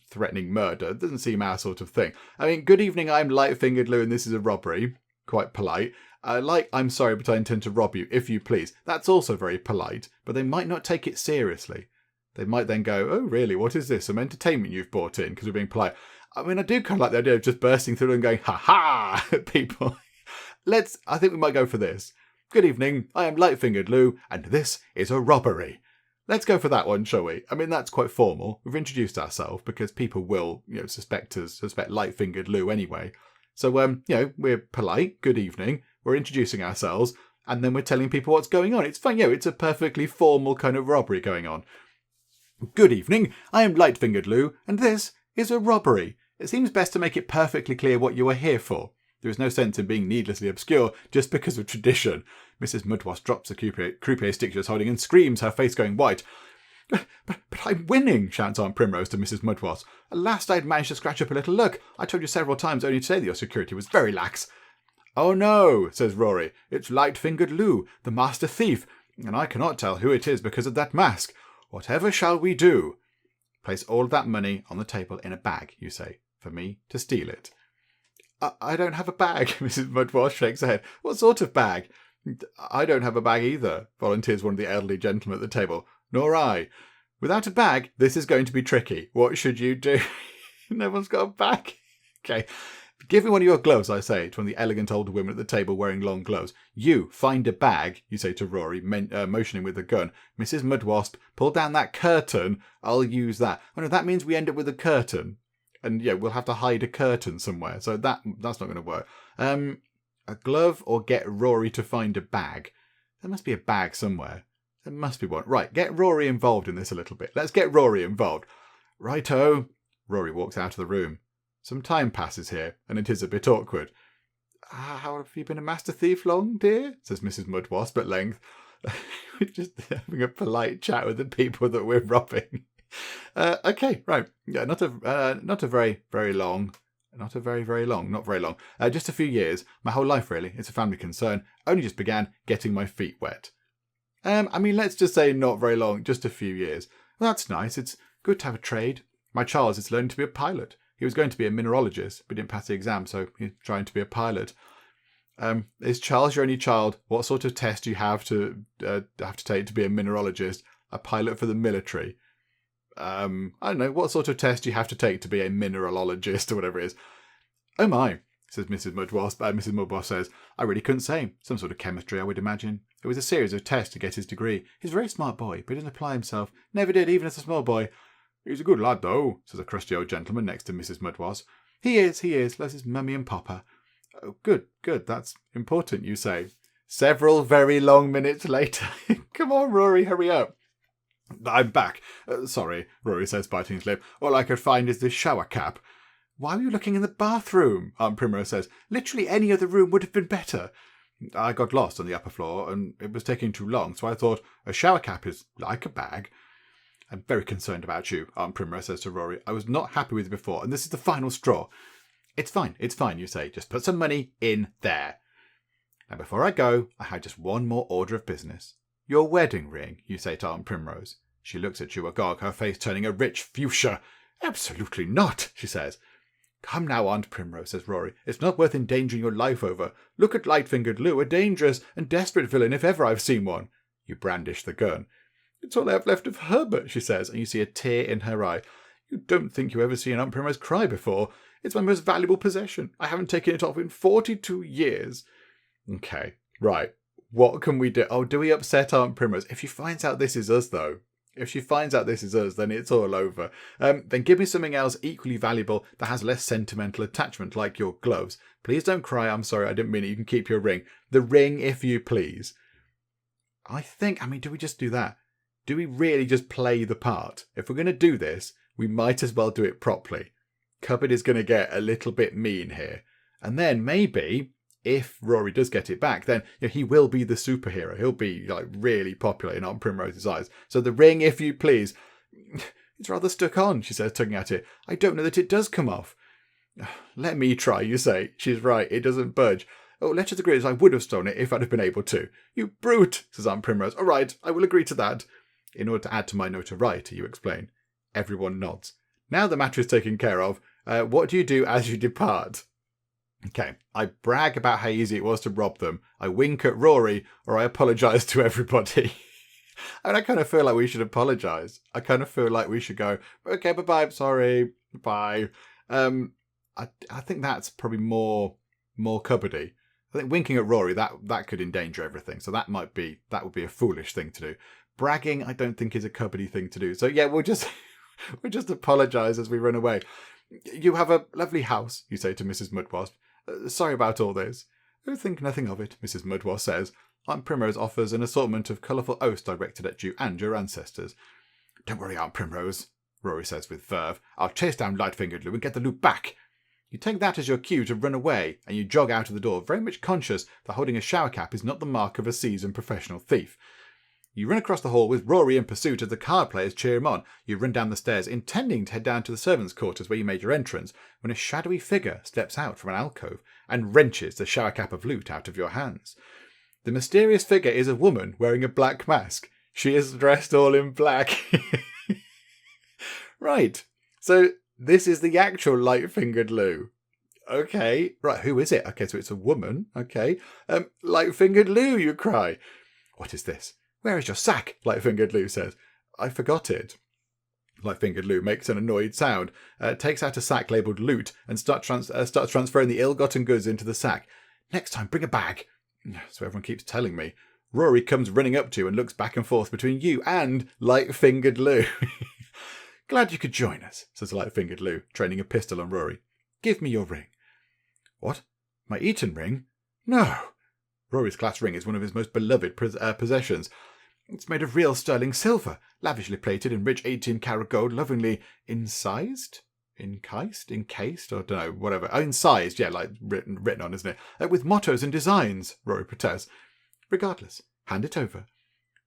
threatening murder. It doesn't seem our sort of thing. I mean, good evening, I'm Light-Fingered Lou, and this is a robbery. Quite polite. I'm sorry, but I intend to rob you, if you please. That's also very polite, but they might not take it seriously. They might then go, oh, really, what is this? Some entertainment you've brought in, because we're being polite. I mean, I do kind of like the idea of just bursting through and going, ha-ha, at people. I think we might go for this. Good evening, I am Light-Fingered Lou, and this is a robbery. Let's go for that one, shall we? I mean, that's quite formal. We've introduced ourselves because people will, suspect Light-Fingered Lou anyway. So, we're polite. Good evening. We're introducing ourselves, and then we're telling people what's going on. It's fun. It's a perfectly formal kind of robbery going on. Good evening. I am Light-Fingered Lou, and this is a robbery. It seems best to make it perfectly clear what you are here for. There is no sense in being needlessly obscure just because of tradition. Mrs. Mudwasp drops the croupier stick she was holding and screams, her face going white. But I'm winning, shouts Aunt Primrose to Mrs. Mudwasp. At last I'd managed to scratch up a little luck. I told you several times only today that your security was very lax. Oh no, says Rory. It's Light-Fingered Lou, the master thief, and I cannot tell who it is because of that mask. Whatever shall we do? Place all of that money on the table in a bag, you say, for me to steal it. I don't have a bag, Mrs. Mudwasp shakes her head. What sort of bag? I don't have a bag either, volunteers one of the elderly gentlemen at the table. Nor I. Without a bag, this is going to be tricky. What should you do? No one's got a bag. Okay. Give me one of your gloves, I say, to one of the elegant older women at the table wearing long gloves. You, find a bag, you say to Rory, motioning with the gun. Mrs. Mudwasp, pull down that curtain. I'll use that. Oh no, that means we end up with a curtain. And yeah, we'll have to hide a curtain somewhere. So that's not going to work. A glove or get Rory to find a bag. There must be a bag somewhere. There must be one. Right, get Rory involved in this a little bit. Let's get Rory involved. Righto. Rory walks out of the room. Some time passes here, and it is a bit awkward. How have you been a master thief long, dear? Says Mrs. Mudwasp at length. We're just having a polite chat with the people that we're robbing. Okay, right. Yeah, not a very, very long. Not a very, very long. Not very long. Just a few years. My whole life, really. It's a family concern. Only just began getting my feet wet. Let's just say not very long. Just a few years. Well, that's nice. It's good to have a trade. My Charles is learning to be a pilot. He was going to be a mineralogist, but didn't pass the exam, so he's trying to be a pilot. Is Charles your only child? What sort of test do you have to take to be a mineralogist? A pilot for the military? I don't know. What sort of test do you have to take to be a mineralologist or whatever it is? Oh my, says Mrs. Mudwasp. Mrs. Mudwasp says, I really couldn't say. Some sort of chemistry, I would imagine. It was a series of tests to get his degree. He's a very smart boy, but he didn't apply himself. Never did, even as a small boy. He's a good lad, though, says a crusty old gentleman next to Mrs. Mudwasp. He is, loves his mummy and papa. Oh, good, that's important, you say. Several very long minutes later. Come on, Rory, hurry up. I'm back. Sorry, Rory says, biting his lip. All I could find is this shower cap. Why were you looking in the bathroom? Aunt Primrose says. Literally any other room would have been better. I got lost on the upper floor, and it was taking too long, so I thought a shower cap is like a bag. I'm very concerned about you, Aunt Primrose says to Rory. I was not happy with you before, and this is the final straw. It's fine, you say. Just put some money in there. Now, before I go, I had just one more order of business. Your wedding ring, you say to Aunt Primrose. She looks at you agog, her face turning a rich fuchsia. Absolutely not, she says. Come now, Aunt Primrose, says Rory. It's not worth endangering your life over. Look at Light-fingered Lou, a dangerous and desperate villain if ever I've seen one. You brandish the gun. It's all I have left of Herbert, she says, and you see a tear in her eye. You don't think you ever seen Aunt Primrose cry before. It's my most valuable possession. I haven't taken it off in 42 years. Okay, right. What can we do? Oh, do we upset Aunt Primrose? If she finds out this is us, though. If she finds out this is us, then it's all over. Then give me something else equally valuable that has less sentimental attachment, like your gloves. Please don't cry. I'm sorry, I didn't mean it. You can keep your ring. The ring, if you please. Do we just do that? Do we really just play the part? If we're going to do this, we might as well do it properly. Cupboard is going to get a little bit mean here. And then maybe, if Rory does get it back, then he will be the superhero. He'll be really popular in Aunt Primrose's eyes. So the ring, if you please. It's rather stuck on, she says, tugging at it. I don't know that it does come off. Let me try, you say. She's right, it doesn't budge. Oh, let's just agree as I would have stolen it if I'd have been able to. You brute, says Aunt Primrose. All right, I will agree to that. In order to add to my notoriety, you explain. Everyone nods. Now the matter is taken care of. What do you do as you depart? Okay, I brag about how easy it was to rob them. I wink at Rory, or I apologise to everybody. I kind of feel like we should apologise. I kind of feel like we should go, okay, bye-bye, sorry, bye. I think that's probably more cupboardy. I think winking at Rory, that could endanger everything. So that would be a foolish thing to do. Bragging, I don't think is a cupboardy thing to do. So yeah, we'll just apologise as we run away. You have a lovely house, you say to Mrs. Mudwasp. Sorry about all this. Oh, think nothing of it, Mrs. Mudwasp says. Aunt Primrose offers an assortment of colourful oaths directed at you and your ancestors. Don't worry, Aunt Primrose, Rory says with verve. I'll chase down Light-fingered Lou and get the loot back. You take that as your cue to run away, and you jog out of the door, very much conscious that holding a shower cap is not the mark of a seasoned professional thief. You run across the hall with Rory in pursuit as the card players cheer him on. You run down the stairs, intending to head down to the servants' quarters where you made your entrance, when a shadowy figure steps out from an alcove and wrenches the shower cap of loot out of your hands. The mysterious figure is a woman wearing a black mask. She is dressed all in black. Right, so this is the actual Light-fingered Lou. Okay, right, who is it? Okay, so it's a woman. Okay, Light-fingered Lou, you cry. What is this? Where is your sack? Light-fingered Lou says. I forgot it. Light-fingered Lou makes an annoyed sound, takes out a sack labelled loot, and starts transferring the ill-gotten goods into the sack. Next time, bring a bag. So everyone keeps telling me. Rory comes running up to you and looks back and forth between you and Light-fingered Lou. Glad you could join us, says Light-fingered Lou, training a pistol on Rory. Give me your ring. What? My Eton ring? No. Rory's glass ring is one of his most beloved possessions. It's made of real sterling silver, lavishly plated in rich 18-karat gold, lovingly incised? Encased? Or don't know, whatever. Oh, incised, yeah, like written on, isn't it? With mottos and designs, Rory protests. Regardless, hand it over.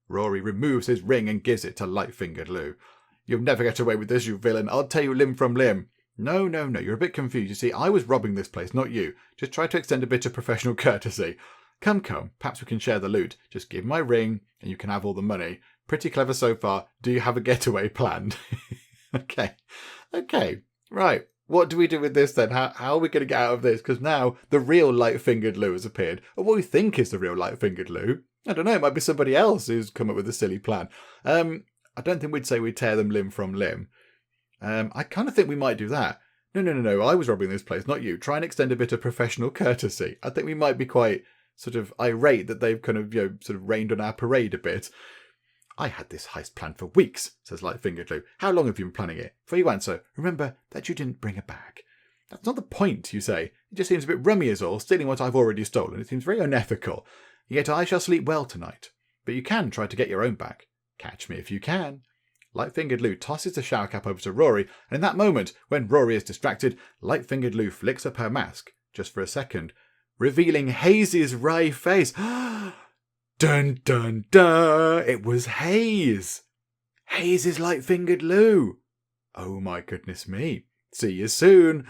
Rory removes his ring and gives it to Light-fingered Lou. You'll never get away with this, you villain. I'll tear you limb from limb. No, you're a bit confused. You see, I was robbing this place, not you. Just try to extend a bit of professional courtesy. Come, perhaps we can share the loot. Just give my ring, and you can have all the money. Pretty clever so far. Do you have a getaway planned? Okay, right. What do we do with this then? How are we going to get out of this? Because now the real Light-fingered Lou has appeared. Or what we think is the real Light-fingered Lou. I don't know, it might be somebody else who's come up with a silly plan. I don't think we'd say we'd tear them limb from limb. I kind of think we might do that. No, I was robbing this place, not you. Try and extend a bit of professional courtesy. I think we might be quite sort of irate that they've kind of, sort of rained on our parade a bit. I had this heist planned for weeks, says Light-fingered Lou. How long have you been planning it? Before you answer, remember that you didn't bring a bag. That's not the point, you say. It just seems a bit rummy is all, stealing what I've already stolen. It seems very unethical. Yet I shall sleep well tonight. But you can try to get your own back. Catch me if you can. Light-fingered Lou tosses the shower cap over to Rory, and in that moment, when Rory is distracted, Light-fingered Lou flicks up her mask, just for a second, revealing Haze's wry face. Dun dun dun! It was Haze! Haze is Light-fingered Lou! Oh my goodness me. See you soon.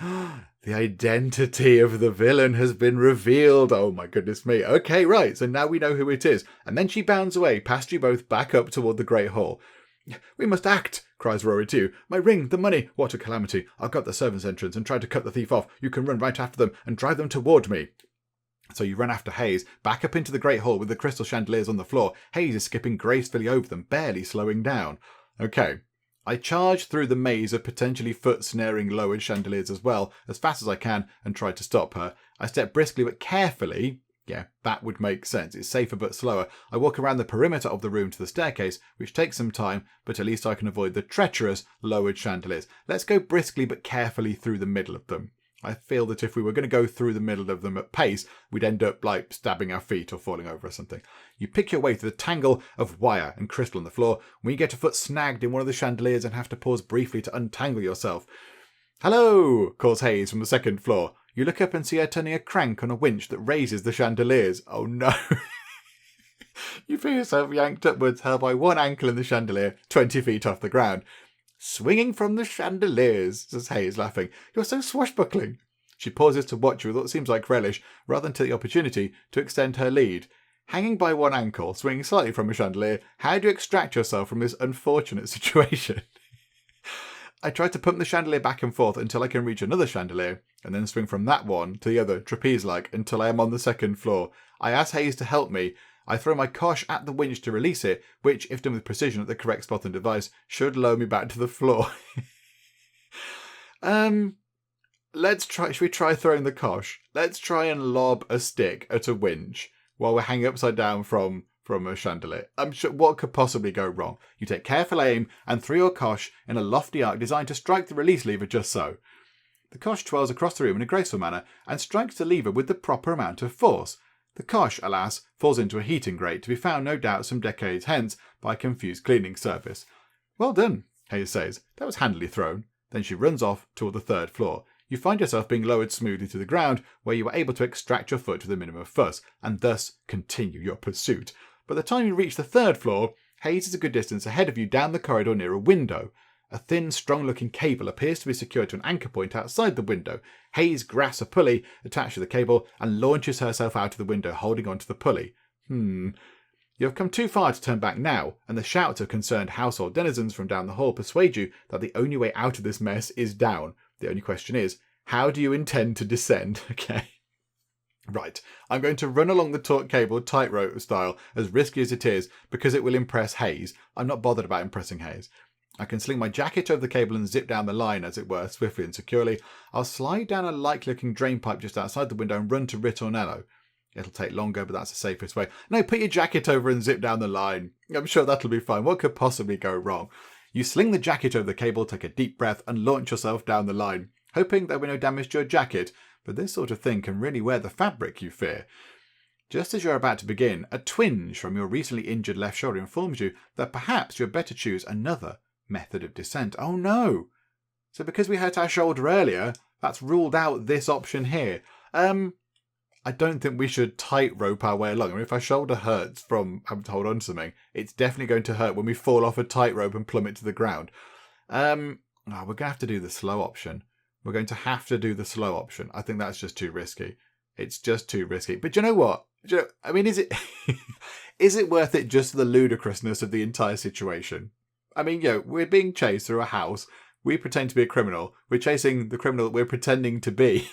The identity of the villain has been revealed. Oh my goodness me. Okay, right, so now we know who it is. And then she bounds away, past you both, back up toward the Great Hall. We must act, cries Rory too. My ring, the money, what a calamity. I'll go up the servants' entrance and try to cut the thief off. You can run right after them and drive them toward me. So you run after Haze, back up into the Great Hall with the crystal chandeliers on the floor. Haze is skipping gracefully over them, barely slowing down. Okay. I charge through the maze of potentially foot-snaring lowered chandeliers as well, as fast as I can, and try to stop her. I step briskly but carefully. Yeah, that would make sense. It's safer but slower. I walk around the perimeter of the room to the staircase, which takes some time, but at least I can avoid the treacherous lowered chandeliers. Let's go briskly but carefully through the middle of them. I feel that if we were going to go through the middle of them at pace, we'd end up like stabbing our feet or falling over or something. You pick your way through the tangle of wire and crystal on the floor when you get a foot snagged in one of the chandeliers and have to pause briefly to untangle yourself. Hello, calls Haze from the second floor. You look up and see her turning a crank on a winch that raises the chandeliers. Oh no. You feel yourself yanked upwards, held by one ankle in the chandelier, 20 feet off the ground. Swinging from the chandeliers, says Haze, laughing. You're so swashbuckling. She pauses to watch you with what seems like relish, rather than take the opportunity to extend her lead. Hanging by one ankle, swinging slightly from a chandelier, how do you extract yourself from this unfortunate situation? I try to pump the chandelier back and forth until I can reach another chandelier, and then swing from that one to the other, trapeze-like, until I am on the second floor. I ask Haze to help me. I throw my cosh at the winch to release it, which, if done with precision at the correct spot and device, should lower me back to the floor. Should we try throwing the cosh? Let's try and lob a stick at a winch while we're hanging upside down from a chandelier. I'm sure what could possibly go wrong? You take careful aim and throw your cosh in a lofty arc designed to strike the release lever just so. The cosh twirls across the room in a graceful manner and strikes the lever with the proper amount of force. The cosh, alas, falls into a heating grate, to be found no doubt some decades hence by a confused cleaning service. Well done, Haze says. That was handily thrown. Then she runs off toward the third floor. You find yourself being lowered smoothly to the ground, where you were able to extract your foot with a minimum of fuss, and thus continue your pursuit. By the time you reach the third floor, Haze is a good distance ahead of you down the corridor near a window. A thin, strong-looking cable appears to be secured to an anchor point outside the window. Haze grasps a pulley attached to the cable and launches herself out of the window, holding onto the pulley. You have come too far to turn back now, and the shouts of concerned household denizens from down the hall persuade you that the only way out of this mess is down. The only question is, how do you intend to descend? Okay. Right, I'm going to run along the taut cable tightrope style, as risky as it is, because it will impress Haze. I'm not bothered about impressing Haze. I can sling my jacket over the cable and zip down the line, as it were, swiftly and securely. I'll slide down a likely-looking drain pipe just outside the window and run to Ritornello. It'll take longer, but that's the safest way. No, put your jacket over and zip down the line. I'm sure that'll be fine. What could possibly go wrong? You sling the jacket over the cable, take a deep breath, and launch yourself down the line, hoping there will be no damage to your jacket, but this sort of thing can really wear the fabric, you fear. Just as you're about to begin, a twinge from your recently injured left shoulder informs you that perhaps you'd better choose another method of descent. Oh no! So because we hurt our shoulder earlier, that's ruled out this option here. I don't think we should tightrope our way along. I mean, if our shoulder hurts from having to hold on to something, it's definitely going to hurt when we fall off a tightrope and plummet to the ground. We're going to have to do the slow option. We're going to have to do the slow option. I think that's just too risky. It's just too risky. But you know what? I mean, is it is it worth it just for the ludicrousness of the entire situation? I mean, we're being chased through a house. We pretend to be a criminal. We're chasing the criminal that we're pretending to be.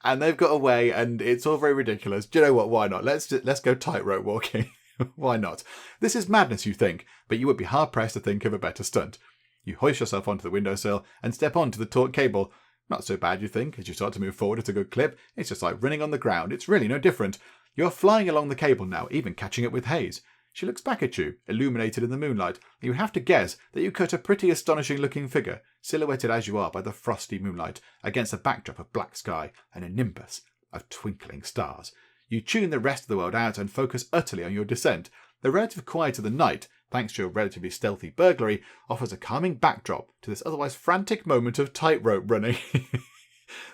And they've got away, and it's all very ridiculous. Do you know what? Why not? Let's go tightrope walking. Why not? This is madness, you think, but you would be hard-pressed to think of a better stunt. You hoist yourself onto the windowsill and step onto the taut cable. Not so bad, you think, as you start to move forward at a good clip. It's just like running on the ground. It's really no different. You're flying along the cable now, even catching up with Hayes. She looks back at you, illuminated in the moonlight. You have to guess that you cut a pretty astonishing-looking figure, silhouetted as you are by the frosty moonlight, against a backdrop of black sky and a nimbus of twinkling stars. You tune the rest of the world out and focus utterly on your descent. The relative quiet of the night, thanks to your relatively stealthy burglary, offers a calming backdrop to this otherwise frantic moment of tightrope running.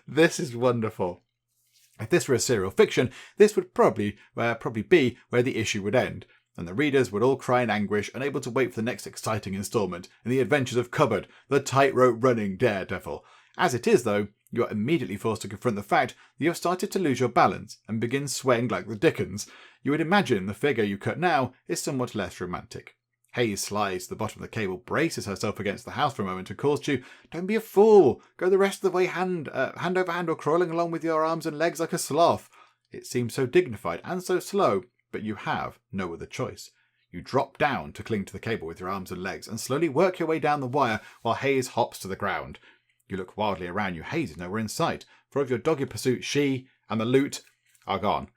This is wonderful. If this were a serial fiction, this would probably be where the issue would end, and the readers would all cry in anguish, unable to wait for the next exciting instalment in the adventures of Cupboard, the tightrope running daredevil. As it is, though, you are immediately forced to confront the fact that you have started to lose your balance and begin swaying like the Dickens. You would imagine the figure you cut now is somewhat less romantic. Hayes slides to the bottom of the cable, braces herself against the house for a moment, and calls to you, "Don't be a fool! Go the rest of the way hand over hand, or crawling along with your arms and legs like a sloth." It seems so dignified and so slow, but you have no other choice. You drop down to cling to the cable with your arms and legs and slowly work your way down the wire while Hayes hops to the ground. You look wildly around you. Hayes is nowhere in sight, for of your dogged pursuit she and the loot are gone.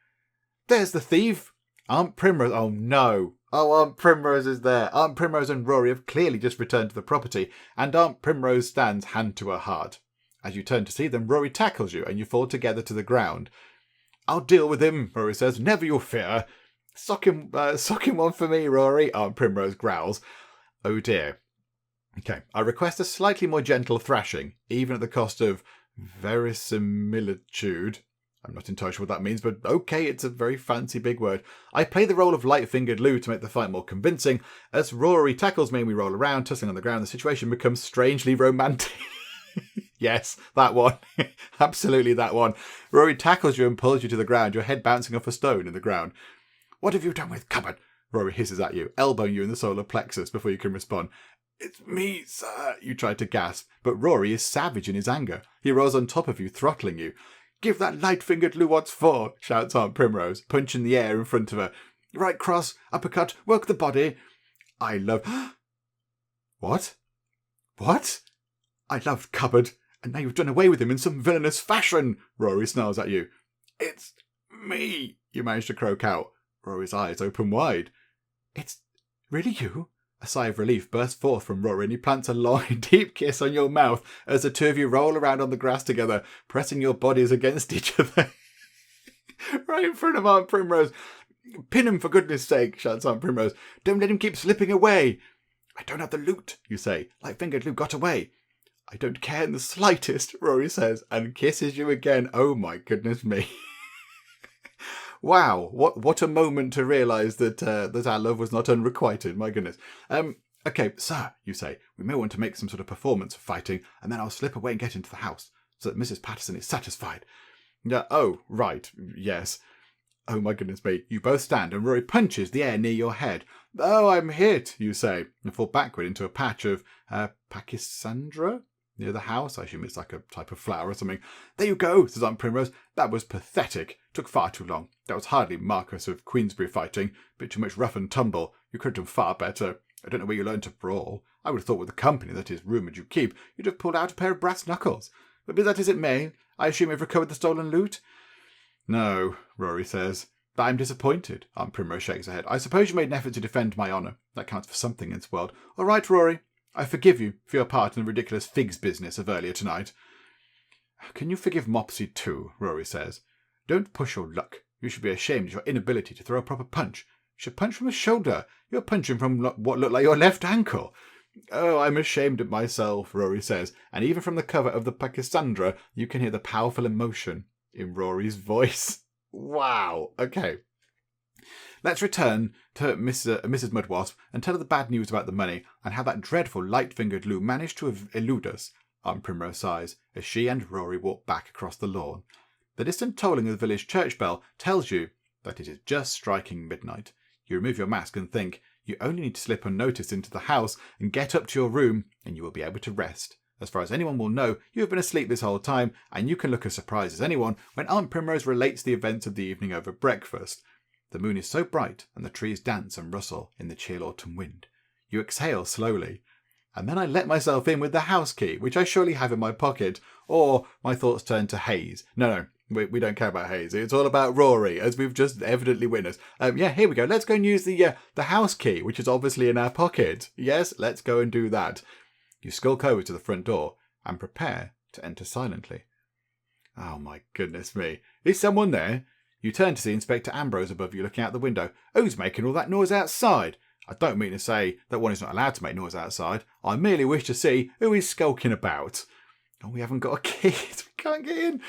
There's the thief! Aunt Primrose. Oh no! Oh, Aunt Primrose is there. Aunt Primrose and Rory have clearly just returned to the property, and Aunt Primrose stands hand to her heart. As you turn to see them, Rory tackles you, and you fall together to the ground. "I'll deal with him," Rory says. "Never you fear." Sock him one for me, Rory," Aunt Primrose growls. Oh dear. Okay, I request a slightly more gentle thrashing, even at the cost of verisimilitude. I'm not entirely sure what that means, but okay, it's a very fancy big word. I play the role of light-fingered Lou to make the fight more convincing. As Rory tackles me and we roll around, tussling on the ground, the situation becomes strangely romantic. Yes, that one. Absolutely that one. Rory tackles you and pulls you to the ground, your head bouncing off a stone in the ground. "What have you done with Cupboard?" Rory hisses at you, elbowing you in the solar plexus before you can respond. "It's me, sir," you try to gasp, but Rory is savage in his anger. He rolls on top of you, throttling you. "Give that light-fingered Lou what's for," shouts Aunt Primrose, punching the air in front of her. "Right cross, uppercut, work the body." I love... What? What? "I loved Cupboard, and now you've done away with him in some villainous fashion," Rory snarls at you. "It's me," you manage to croak out. Rory's eyes open wide. "It's really you?" A sigh of relief bursts forth from Rory, and he plants a long, deep kiss on your mouth as the two of you roll around on the grass together, pressing your bodies against each other. Right in front of Aunt Primrose. "Pin him, for goodness sake," shouts Aunt Primrose. "Don't let him keep slipping away." "I don't have the loot," you say. "Light-fingered Lou got away." "I don't care in the slightest," Rory says, and kisses you again. Oh my goodness me. Wow, what a moment to realise that our love was not unrequited, my goodness. "Okay, sir," you say, "we may want to make some sort of performance of fighting, and then I'll slip away and get into the house, so that Mrs. Patterson is satisfied." "Oh, right, yes." Oh my goodness me, you both stand, and Rory punches the air near your head. "Oh, I'm hit," you say, and fall backward into a patch of pachysandra near the house. I assume it's like a type of flower or something. "There you go," says Aunt Primrose. "That was pathetic. Took far too long. That was hardly Marquis of Queensberry fighting. Bit too much rough and tumble. You could have done far better." I don't know where you learned to brawl. I would have thought with the company that is rumoured you keep, you'd have pulled out a pair of brass knuckles. But be that as it may, I assume you've recovered the stolen loot? No, Rory says. But I'm disappointed. Aunt Primrose shakes her head. I suppose you made an effort to defend my honour. That counts for something in this world. All right, Rory. I forgive you for your part in the ridiculous figs business of earlier tonight. Can you forgive Mopsie too? Rory says. Don't push your luck. You should be ashamed of your inability to throw a proper punch. You should punch from the shoulder. You're punching from what looked like your left ankle. Oh, I'm ashamed of myself, Rory says, and even from the cover of the Pachysandra, you can hear the powerful emotion in Rory's voice. Wow. Okay. Let's return to Mrs. Mudwasp and tell her the bad news about the money and how that dreadful light-fingered Lou managed to elude us. Aunt Primrose sighs as she and Rory walk back across the lawn. The distant tolling of the village church bell tells you that it is just striking midnight. You remove your mask and think you only need to slip unnoticed into the house and get up to your room and you will be able to rest. As far as anyone will know, you have been asleep this whole time and you can look as surprised as anyone when Aunt Primrose relates the events of the evening over breakfast. The moon is so bright and the trees dance and rustle in the chill autumn wind. You exhale slowly. And then I let myself in with the house key, which I surely have in my pocket, or my thoughts turn to haze. No, we don't care about haze. It's all about Rory, as we've just evidently witnessed. Here we go. Let's go and use the house key, which is obviously in our pocket. Yes, let's go and do that. You skulk over to the front door and prepare to enter silently. Oh my goodness me. Is someone there? You turn to see Inspector Ambrose above you looking out the window. Who's making all that noise outside? I don't mean to say that one is not allowed to make noise outside. I merely wish to see who is skulking about. Oh, we haven't got a key. We can't get in.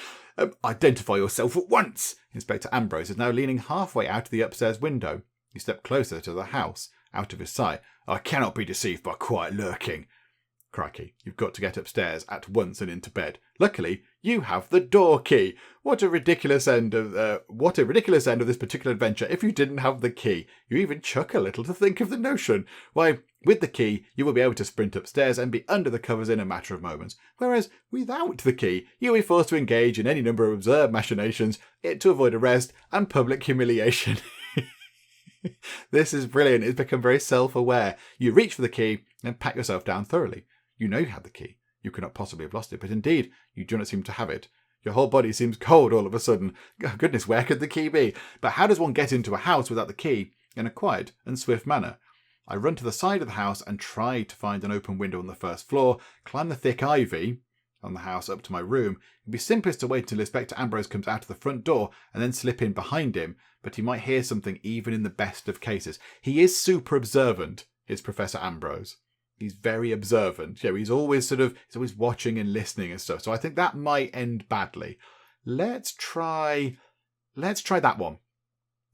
Identify yourself at once. Inspector Ambrose is now leaning halfway out of the upstairs window. You step closer to the house, out of his sight. I cannot be deceived by quiet lurking. Crikey, you've got to get upstairs at once and into bed. Luckily, you have the door key. What a ridiculous end of this particular adventure if you didn't have the key. You even chuckle a little to think of the notion. Why, with the key, you will be able to sprint upstairs and be under the covers in a matter of moments. Whereas, without the key, you will be forced to engage in any number of absurd machinations to avoid arrest and public humiliation. This is brilliant. It's become very self-aware. You reach for the key and pat yourself down thoroughly. You know you have the key. You cannot possibly have lost it, but indeed, you do not seem to have it. Your whole body seems cold all of a sudden. Oh, goodness, where could the key be? But how does one get into a house without the key in a quiet and swift manner? I run to the side of the house and try to find an open window on the first floor, climb the thick ivy on the house up to my room. It'd be simplest to wait until Inspector Ambrose comes out of the front door and then slip in behind him, but he might hear something even in the best of cases. He is super observant, is Professor Ambrose. He's very observant. He's always watching and listening and stuff. So I think that might end badly. Let's try that one.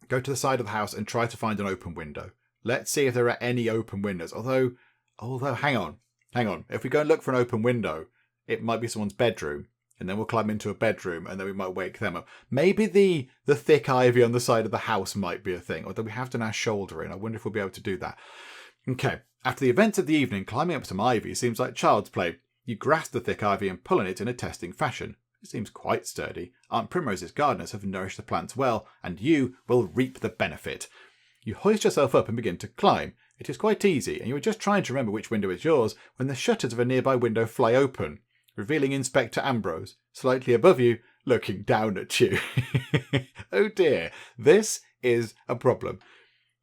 Go to the side of the house and try to find an open window. Let's see if there are any open windows. Although, hang on. If we go and look for an open window, it might be someone's bedroom. And then we'll climb into a bedroom and then we might wake them up. Maybe the thick ivy on the side of the house might be a thing. Although we have to now shoulder in. I wonder if we'll be able to do that. Okay. After the events of the evening, climbing up some ivy seems like child's play. You grasp the thick ivy and pull on it in a testing fashion. It seems quite sturdy. Aunt Primrose's gardeners have nourished the plants well, and you will reap the benefit. You hoist yourself up and begin to climb. It is quite easy, and you are just trying to remember which window is yours when the shutters of a nearby window fly open, revealing Inspector Ambrose, slightly above you, looking down at you. Oh dear, this is a problem.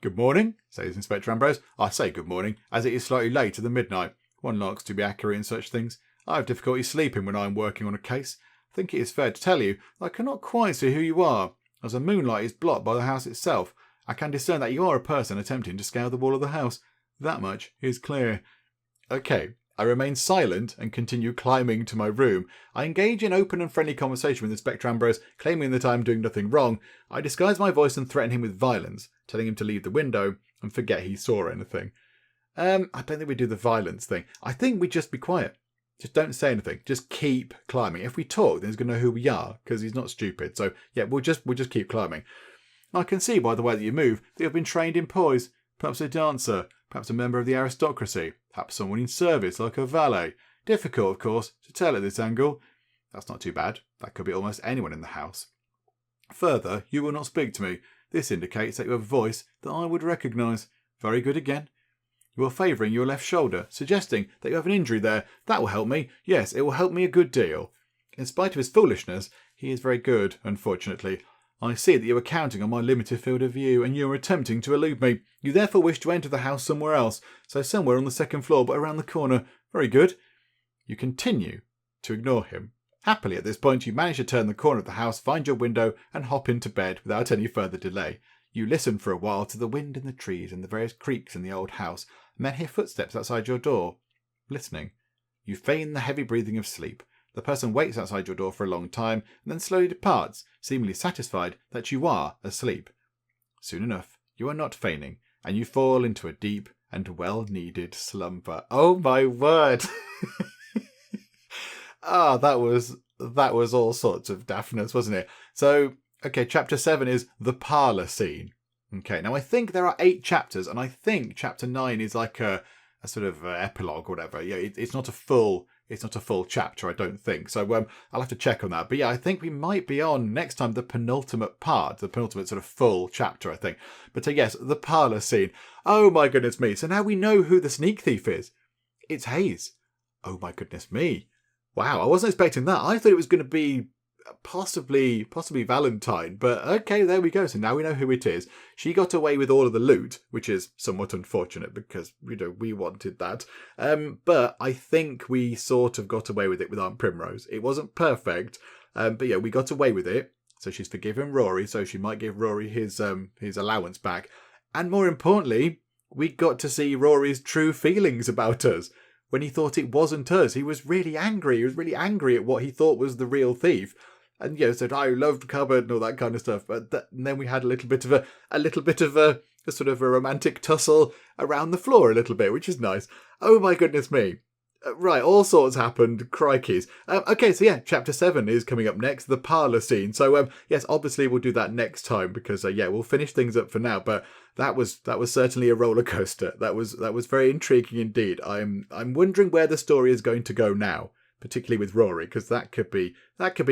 Good morning, says Inspector Ambrose. I say good morning, as it is slightly later than midnight. One likes to be accurate in such things. I have difficulty sleeping when I am working on a case. I think it is fair to tell you that I cannot quite see who you are, as the moonlight is blocked by the house itself. I can discern that you are a person attempting to scale the wall of the house. That much is clear. Okay, I remain silent and continue climbing to my room. I engage in open and friendly conversation with Inspector Ambrose, claiming that I am doing nothing wrong. I disguise my voice and threaten him with violence, telling him to leave the window and forget he saw anything. I don't think we do the violence thing. I think we just be quiet. Just don't say anything. Just keep climbing. If we talk, then he's going to know who we are, because he's not stupid. So, yeah, we'll just keep climbing. I can see by the way that you move that you've been trained in poise. Perhaps a dancer. Perhaps a member of the aristocracy. Perhaps someone in service, like a valet. Difficult, of course, to tell at this angle. That's not too bad. That could be almost anyone in the house. Further, you will not speak to me. This indicates that you have a voice that I would recognise. Very good again. You are favouring your left shoulder, suggesting that you have an injury there. That will help me. Yes, it will help me a good deal. In spite of his foolishness, he is very good, unfortunately. I see that you are counting on my limited field of view, and you are attempting to elude me. You therefore wish to enter the house somewhere else, so somewhere on the second floor, but around the corner. Very good. You continue to ignore him. Happily, at this point, you manage to turn the corner of the house, find your window, and hop into bed without any further delay. You listen for a while to the wind in the trees and the various creaks in the old house, and then hear footsteps outside your door. Listening, you feign the heavy breathing of sleep. The person waits outside your door for a long time, and then slowly departs, seemingly satisfied that you are asleep. Soon enough, you are not feigning, and you fall into a deep and well-needed slumber. Oh my word! That was all sorts of daftness, wasn't it? So, okay, chapter 7 is the parlour scene. Okay, now I think there are 8 chapters, and I think chapter 9 is like a sort of epilogue or whatever. Yeah, it's not a full chapter, I don't think. So I'll have to check on that. But yeah, I think we might be on next time the penultimate part, the penultimate sort of full chapter, I think. But yes, the parlour scene. Oh my goodness me! So now we know who the sneak thief is. It's Hayes. Oh my goodness me! Wow, I wasn't expecting that. I thought it was going to be possibly Valentine, but okay, there we go. So now we know who it is. She got away with all of the loot, which is somewhat unfortunate because we wanted that. But I think we sort of got away with it with Aunt Primrose. It wasn't perfect, but yeah, we got away with it. So she's forgiven Rory, so she might give Rory his allowance back. And more importantly, we got to see Rory's true feelings about us. When he thought it wasn't us, he was really angry. He was really angry at what he thought was the real thief, and said, "I loved cupboard" and all that kind of stuff. But and then we had a little bit of a sort of a romantic tussle around the floor a little bit, which is nice. Oh my goodness me! Right, all sorts happened. Crikeys. Okay, so yeah, chapter 7 is coming up next, the parlour scene. So yes, obviously we'll do that next time because we'll finish things up for now. But that was certainly a roller coaster. That was very intriguing indeed. I'm wondering where the story is going to go now, particularly with Rory, because that could be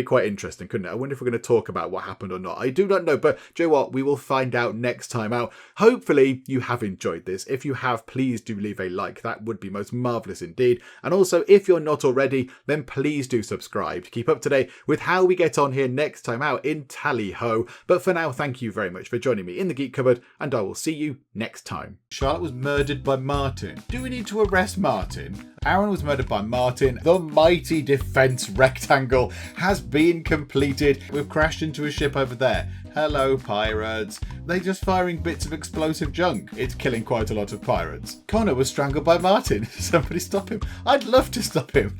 quite interesting, couldn't it? I wonder if we're going to talk about what happened or not. I do not know, but do you know what? We will find out next time out. Hopefully you have enjoyed this. If you have, please do leave a like. That would be most marvellous indeed. And also, if you're not already, then please do subscribe to keep up to date with how we get on here next time out in Tally-Ho. But for now, thank you very much for joining me in the Geek Cupboard, and I will see you next time. Charlotte was murdered by Martin. Do we need to arrest Martin? Aaron was murdered by Martin. The mighty defence rectangle has been completed. We've crashed into a ship over there. Hello, pirates. They're just firing bits of explosive junk. It's killing quite a lot of pirates. Connor was strangled by Martin. Somebody stop him. I'd love to stop him.